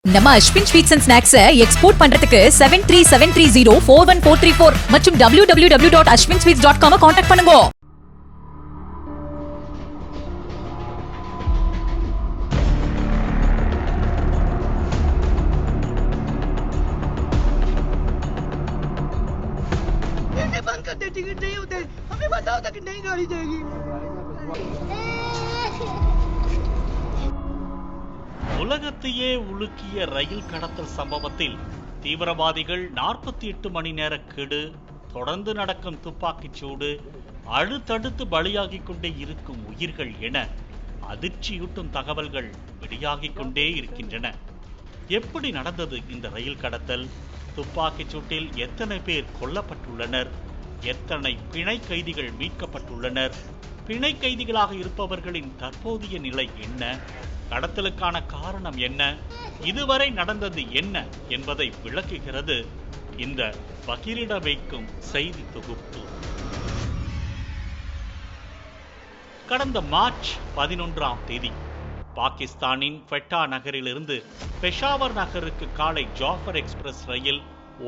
நம்ம Ashwin sweets and ஸ்நாக்ஸை export பண்றதுக்கு 7373041434 மற்றும் www.ashwinsweets.com கான்டாக்ட் பண்ணுங்க. बंद कर दे, टिकट नहीं होते, हमें बताओ तक नहीं गाड़ी जाएगी. உலகத்தையே உலுக்கிய ரயில் கடத்தல் சம்பவத்தில் தீவிரவாதிகள் 48 மணி நேர கெடு, தொடர்ந்து நடக்கும் துப்பாக்கிச் சூடு, அடுத்தடுத்து பலியாகிக் கொண்டே இருக்கும் உயிர்கள் என அதிர்ச்சியூட்டும் தகவல்கள் வெளியாகிக் கொண்டே இருக்கின்றன. எப்படி நடந்தது இந்த ரயில் கடத்தல்? துப்பாக்கிச் சூட்டில் எத்தனை பேர் கொல்லப்பட்டுள்ளனர்? எத்தனை பிணை கைதிகள் மீட்கப்பட்டுள்ளனர்? பிணை கைதிகளாக இருப்பவர்களின் தற்போதைய நிலை என்ன? கடத்தலுக்கான காரணம் என்ன? இதுவரை நடந்தது என்ன என்பதை விளக்குகிறது இந்த பகிரிட வைக்கும் செய்தி தொகுப்பு. கடந்த மார்ச் 11ஆம் தேதி பாகிஸ்தானின் குவெட்டா நகரிலிருந்து பெஷாவர் நகருக்கு காலை ஜாஃபர் எக்ஸ்பிரஸ் ரயில்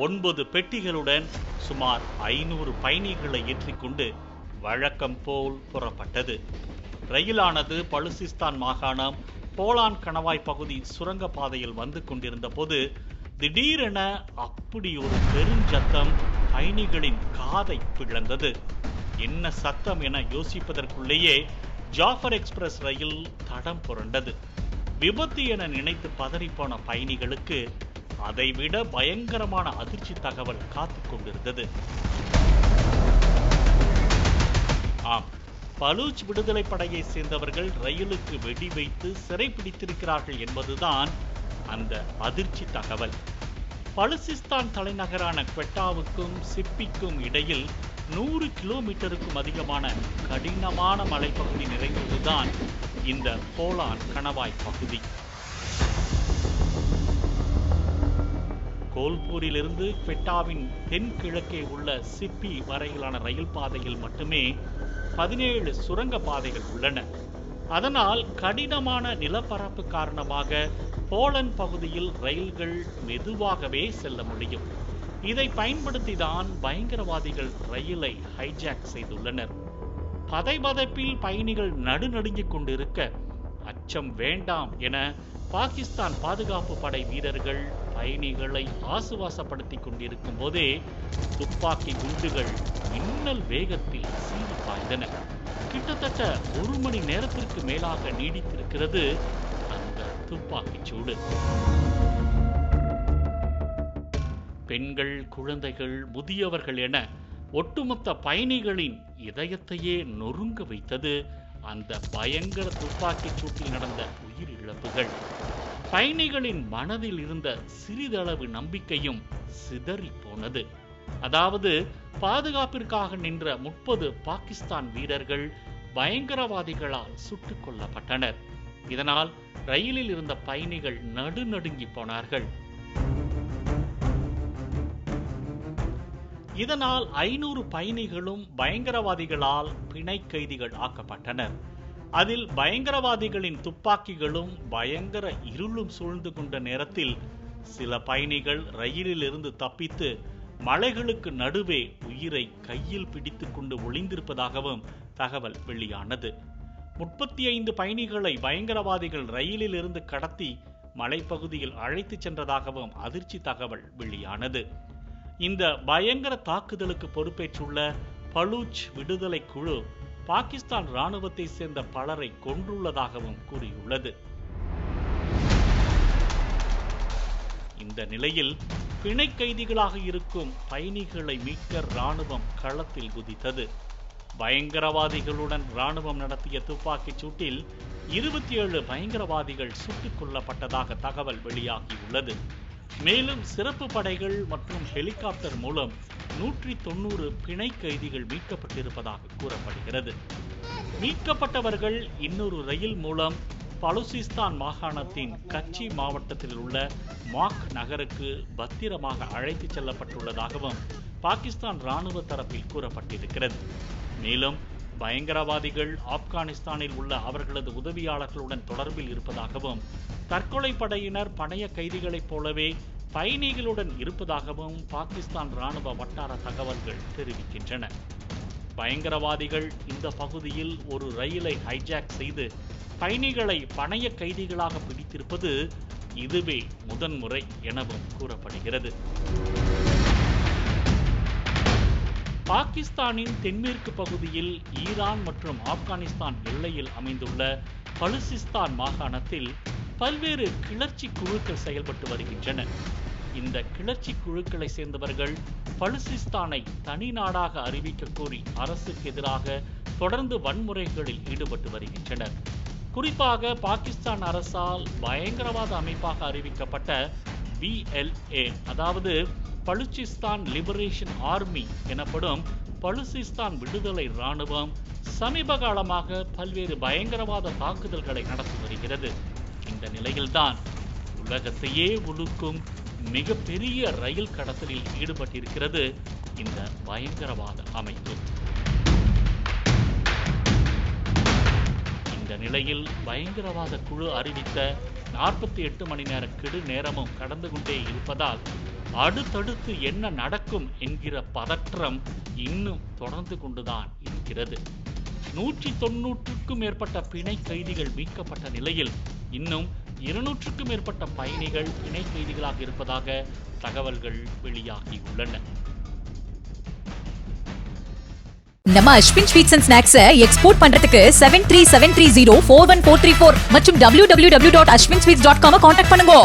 9 பெட்டிகளுடன் சுமார் 500 பயணிகளை ஏற்றிக்கொண்டு வழக்கம் போல் புறப்பட்டது. ரயிலானது பலுசிஸ்தான் மாகாணம் போலான் கணவாய் பகுதி சுரங்கப்பாதையில் வந்து கொண்டிருந்த போது திடீரென அப்படி ஒரு பெருஞ்சத்தம் பயணிகளின் காதை பிளந்தது. என்ன சத்தம் என யோசிப்பதற்குள்ளேயே ஜாஃபர் எக்ஸ்பிரஸ் ரயில் தடம் புரண்டது. விபத்து என நினைத்து பதறிப்போன பயணிகளுக்கு அதைவிட பயங்கரமான அதிர்ச்சி தகவல் காத்து கொண்டிருந்தது. ஆம், பலூச் விடுதலை படையை சேர்ந்தவர்கள் ரயிலுக்கு வெடி வைத்து சிறைப்பிடித்திருக்கிறார்கள் என்பதுதான் அந்த அதிர்ச்சி தகவல். பலுசிஸ்தான் தலைநகரான குவெட்டாவுக்கும் சிப்பிக்கும் இடையில் 100 கிலோமீட்டருக்கும் அதிகமான கடினமான மலைப்பகுதி நிறைந்ததுதான் இந்த போலான் கணவாய் பகுதி. கோல்பூரிலிருந்து குவெட்டாவின் தென்கிழக்கே உள்ள சிப்பி வரையிலான ரயில் பாதையில் மட்டுமே 17 சுரங்க பாதைகள் உள்ளன. அதனால் கடினமான நிலப்பரப்பு காரணமாக போலந்து பகுதியில் ரயில்கள் மெதுவாகவே செல்ல முடியும். இதை பயன்படுத்திதான் பயங்கரவாதிகள் ரயிலை ஹைஜாக் செய்துள்ளனர். பதைபதைப்பில் பயணிகள் நடுநடுங்கிக் கொண்டிருக்க அச்சம் வேண்டாம் என பாகிஸ்தான் பாதுகாப்பு படை வீரர்கள் பயணிகளை ஆசுவாசப்படுத்திக் கொண்டிருக்கும் போதே துப்பாக்கி குண்டுகள் மின்னல் வேகத்தில் சீறி பாய்ந்தன. கிட்டத்தட்ட 1 மணி நேரத்திற்கு மேலாக நீடித்திருக்கிறது அந்த துப்பாக்கிச் சூடு. பெண்கள், குழந்தைகள், முதியவர்கள் என ஒட்டுமொத்த பயணிகளின் இதயத்தையே நொறுங்க வைத்தது அந்த பயங்கர துப்பாக்கிச் சூட்டில் நடந்த உயிரிழப்புகள். பயணிகளின் மனதில் இருந்த சிறிதளவு நம்பிக்கையும் சிதறி போனது. அதாவது பாதுகாப்பிற்காக நின்ற 30 பாகிஸ்தான் வீரர்கள் பயங்கரவாதிகளால் சுட்டுக் கொல்லப்பட்டனர். இதனால் ரயிலில் இருந்த பயணிகள் நடுநடுங்கி போனார்கள். இதனால் 500 பயணிகளும் பயங்கரவாதிகளால் பிணை கைதிகள் ஆக்கப்பட்டனர். அதில் பயங்கரவாதிகளின் துப்பாக்கிகளும் பயங்கர இருளும் சூழ்ந்து கொண்ட நேரத்தில் சில பயணிகள் ரயிலில் இருந்து தப்பித்து மலைகளுக்கு நடுவே உயிரை கையில் பிடித்துக் கொண்டு ஒளிந்திருப்பதாகவும் தகவல் வெளியானது. 35 பயணிகளை பயங்கரவாதிகள் ரயிலில் இருந்து கடத்தி மலைப்பகுதியில் அழைத்துச் சென்றதாகவும் அதிர்ச்சி தகவல் வெளியானது. இந்த பயங்கர தாக்குதலுக்கு பொறுப்பேற்றுள்ள பலூச் விடுதலை குழு பாகிஸ்தான் ராணுவத்தை சேர்ந்த பலரை கொன்றுள்ளதாகவும் கூறியுள்ளது. இந்த நிலையில் பிணை கைதிகளாக இருக்கும் பயணிகளை மீட்க ராணுவம் களத்தில் குதித்தது. பயங்கரவாதிகளுடன் ராணுவம் நடத்திய துப்பாக்கிச் சூட்டில் 27 பயங்கரவாதிகள் சுட்டுக் கொல்லப்பட்டதாக தகவல் வெளியாகியுள்ளது. மேலும் சிறப்பு படைகள் மற்றும் ஹெலிகாப்டர் மூலம் 190 பிணை கைதிகள் மீட்கப்பட்டிருப்பதாக கூறப்படுகிறது. மீட்கப்பட்டவர்கள் இன்னொரு ரயில் மூலம் பலுசிஸ்தான் மாகாணத்தின் கச்சி மாவட்டத்தில் உள்ள மாக் நகருக்கு பத்திரமாக அழைத்துச் செல்லப்பட்டுள்ளதாகவும் பாகிஸ்தான் ராணுவ தரப்பில் கூறப்பட்டிருக்கிறது. மேலும் பயங்கரவாதிகள் ஆப்கானிஸ்தானில் உள்ள அவர்களது உதவியாளர்களுடன் தொடர்பில் இருப்பதாகவும் தற்கொலை படையினர் பணைய கைதிகளைப் போலவே பயணிகளுடன் இருப்பதாகவும் பாகிஸ்தான் ராணுவ வட்டார தகவல்கள் தெரிவிக்கின்றன. பயங்கரவாதிகள் இந்த பகுதியில் ஒரு ரயிலை ஹைஜாக் செய்து பயணிகளை பணைய கைதிகளாக பிடித்திருப்பது இதுவே முதன்முறை எனவும் கூறப்படுகிறது. பாகிஸ்தானின் தென்மேற்கு பகுதியில் ஈரான் மற்றும் ஆப்கானிஸ்தான் எல்லையில் அமைந்துள்ள பலுசிஸ்தான் மாகாணத்தில் பல்வேறு கிளர்ச்சி குழுக்கள் செயல்பட்டு வருகின்றன. இந்த கிளர்ச்சி குழுக்களை சேர்ந்தவர்கள் பலுசிஸ்தானை தனி நாடாக அறிவிக்க கோரி அரசுக்கு எதிராக தொடர்ந்து வன்முறைகளில் ஈடுபட்டு வருகின்றனர். குறிப்பாக பாகிஸ்தான் அரசால் பயங்கரவாத அமைப்பாக அறிவிக்கப்பட்ட PLA, அதாவது பலுச்சிஸ்தான் லிபரேஷன் ஆர்மி எனப்படும் பலுசிஸ்தான் விடுதலை இராணுவம் சமீப காலமாக பல்வேறு பயங்கரவாத தாக்குதல்களை நடத்தி வருகிறது. இந்த நிலையில்தான் உலகத்தையே உலுக்கும் மிகப்பெரிய ரயில் கடத்தலில் ஈடுபட்டிருக்கிறது இந்த பயங்கரவாத அமைப்பு. இந்த நிலையில் பயங்கரவாத குழு அறிவித்த 48 மணி நேர கெடு நேரமும் கடந்து கொண்டே இருப்பதால் அடுத்தடுத்து என்ன நடக்கும் என்கிற பதற்றம் இன்னும் தொடர்ந்து கொண்டுதான் இருக்கிறது. 190க்கும் மேற்பட்ட பிணை கைதிகள் மீட்கப்பட்ட நிலையில் இன்னும் 200க்கும் மேற்பட்ட பயணிகள் பிணை கைதிகளாக இருப்பதாக தகவல்கள் வெளியாகியுள்ளன. நம்ம அஸ்வின் ஸ்வீட்ஸ் அண்ட் ஸ்நாக்ஸை எக்ஸ்போர்ட் பண்றதுக்கு 7373041434 மற்றும் www.ashwinsweets.com கான்டாக்ட் பண்ணுங்க.